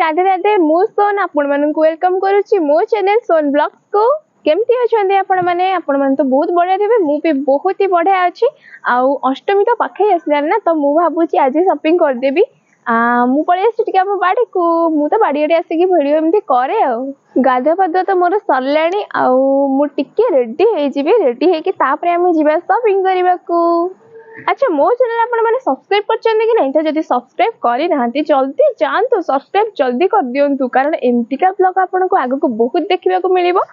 राधे राधे मु सोन आपण मानन को वेलकम करूची मो चैनल सोन ब्लॉग्स को। केमती अछंदी आपण माने तो बहुत बढ़िया थिबे मु भी बहुत ही बढ़िया अछि। आउ अष्टमी तो पाखे आसला ना तो मु भाबुची आज शॉपिंग कर देबी। मु पळे आसी टिके हम बाड़ी को मु तो बाड़ी आड़े आसी की वीडियो एमती करे आ गाधो पाधो तो मोर सरलाणी आउ मु टिके रेडी हे जिबे रेडी हे कि तापरे हम जिबा शॉपिंग करबा को। अच्छा मो चैनल आपण माने सब्सक्राइब करछन कि नहीं तो जदी सब्सक्राइब करि नाहंती जल्दी जानतो सब्सक्राइब जल्दी कर दियंतु कारण एमतिका ब्लॉग आपण को आगो को बहुत देखिबा को मिलिबो।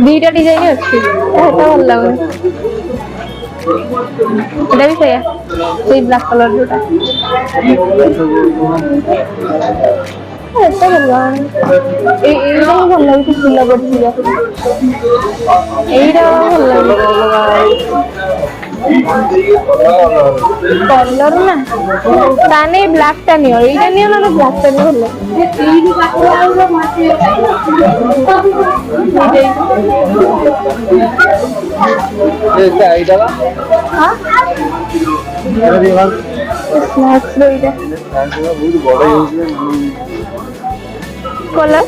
दीटा डिजाइन अच्छी भल लगे भी से ब्लैक कलर जोटा भल लगे फुल पड़ा भल कलर ना ताने ब्लैक टा नियो एटा नियो ना ब्लैक टा नियो एटा एटा हां स्नैक्स रो एटा बहुत बड़ा यूज है कलर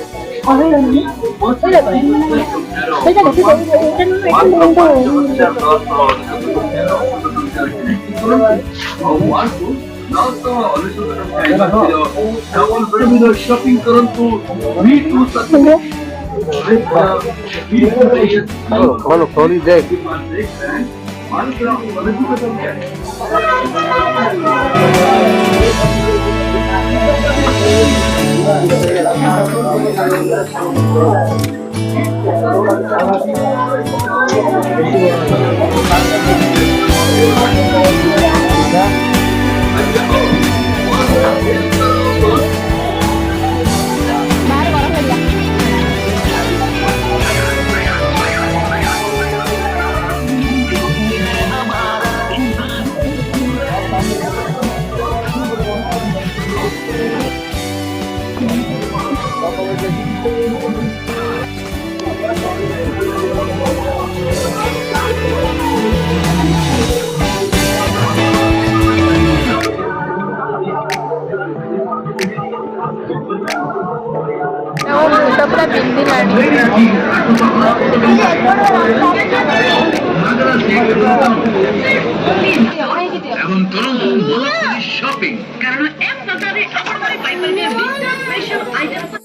शॉपिंग करंतु हेलो सॉरी देख ପୁରା ବିନ୍ଧିଲାଣି। এখন করନ୍ତୁ মନ ଖୋଲି shopping କାରଣ ଏମ୍ ବଜାରରେ ଆପଣମାନେ ପାଇପାରିବେ ବିଭିନ୍ନ ସ୍ପେଶାଲ ଆଇଟମ।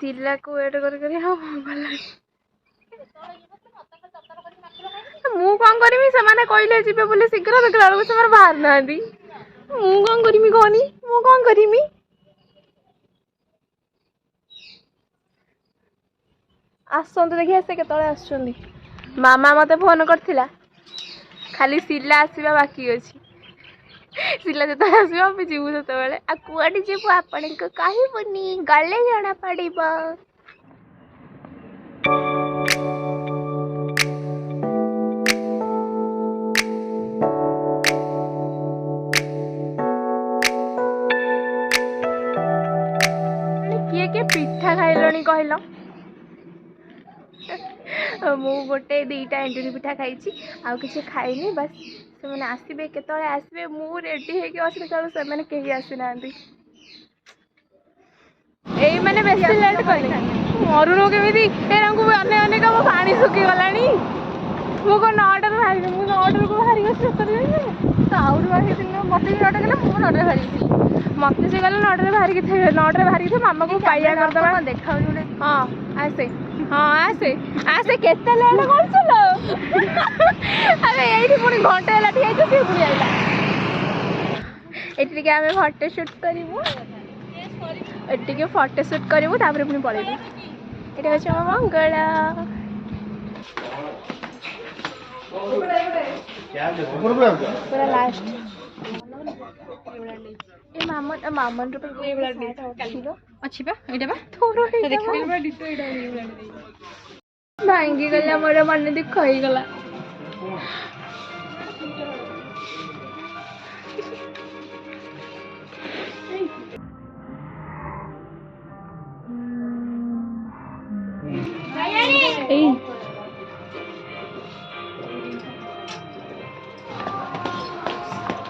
सिला को वेट कर हाँ भल मु कौन करमी से माने कहले जीवे बोले शीघ्र देखला बेलू से बाहर ना मु कौन करमी कहनी मु कौन करमी आसंतु देखि आसे केतळे आछुंदी मामा मते फोन करथिला खाली सिला आसीबा बाकी अछि सिला जत आसीबा हम जीवु जत बेले आ कुआडी जीवु आपण को काहे बनी गले जाना पड़िबा किए के पिठा खाइलनी कहलो मु गोटे दीटा एंडुरी पिठा खाई आउ किसी खाइनी बस से मैंने आसबे केतळे आसबे मु रेडी हेके अछि त से माने केही आसी नांदी एई माने बेसी लेट कले मरुनो केमिति एरांकु अने अने का पानी सुकी गलानी मु को नॉर्डर भाई मु नॉर्डर को भारी गस कर तो आउर भाई दिन मते नॉर्डर गला मु नॉर्डर भारी मते से गला नॉर्डर भारी के थे नॉर्डर भारी के मामा को पाइया कर दबा देखा जोडे हां आसे हाँ आसे आसे केते लेट करछलो अरे एठी पुनी घंटे ला ठिया छै से पुनी आइला एठी के हमें फोटो शूट करिवो एठी के फोटो शूट करिवो तापर पुनी पळेबो एटा होछ मंगला पूरा लास्ट ए मामन मामन रुपे ए बला छिलो अछि बा एटा बा थोरो देखा बा डिटो एटा भांगी गला मोर मन दुख होई गला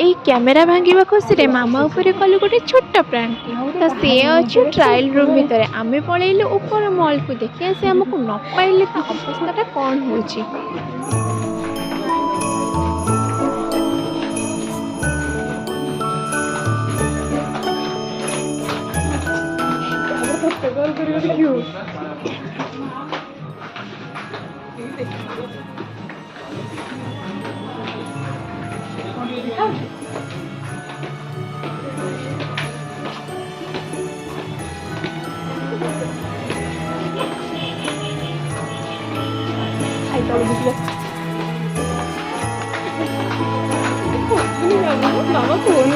এই ক্যামেরা ভাଙ୍ଗিବା खुशी मामा उपरे कलु गोटे छोट प्राण तो सी अच्छे ट्रायल रूम भितर आम पलैलु ऊपर मॉल को देखि आसे आमको न पाइले ता अवस्थाटा कौन होची। मामा फोन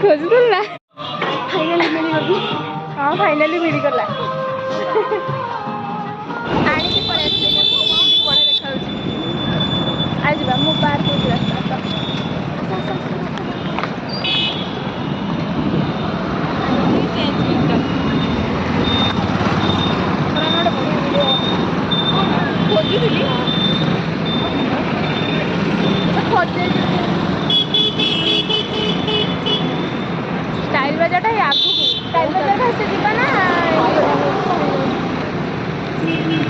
खोजुला फाइनली मिलगली। हाँ फाइनली मिलगला आनिक पड़े बड़े देखा आज बा मु पार्क हो रास्ता स्टाइल बजारटा ही आगु स्टाइल बजारटा से जीवा ना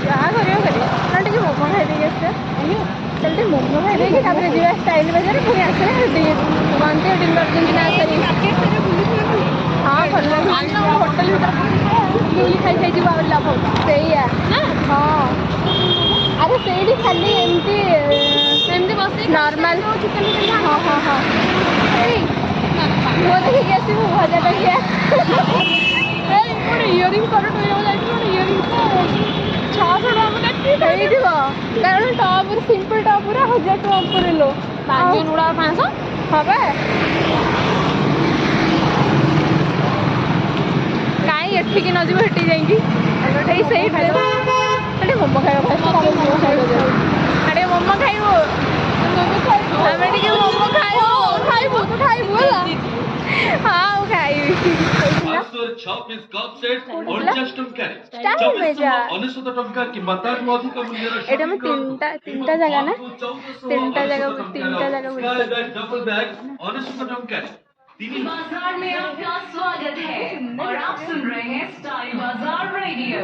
जहाँ कर मोमो खाई देखे चलते मोमो खाई देखे जीवा स्टाइल बजार पुणी आसे कहते डिनर हाँ भल होटेल बुली खाई जी लाभ से हाँ अरे से खाली एमती बस नॉर्मल हाँ हाँ हाँ वो देखिए आसू भजा देखिए इयरिंग कर इयरिंग 600 टका कारण टॉप सिंपल टॉप 1000 टका ऊपर लो बांजन उड़ा 500 हाँ बे कहीं एठिकी न जीव हेटी जाइए सही मोमो खाइबो मोमो खाइबो आमे टिके मोमो खाइबो तो खाइबो होला हाँ खाइबी एटा में तीनटा जगह ना तीनटा जगह बाजार में आपका स्वागत है और आप सुन रहे हैं स्टाइल बाजार रेडियो।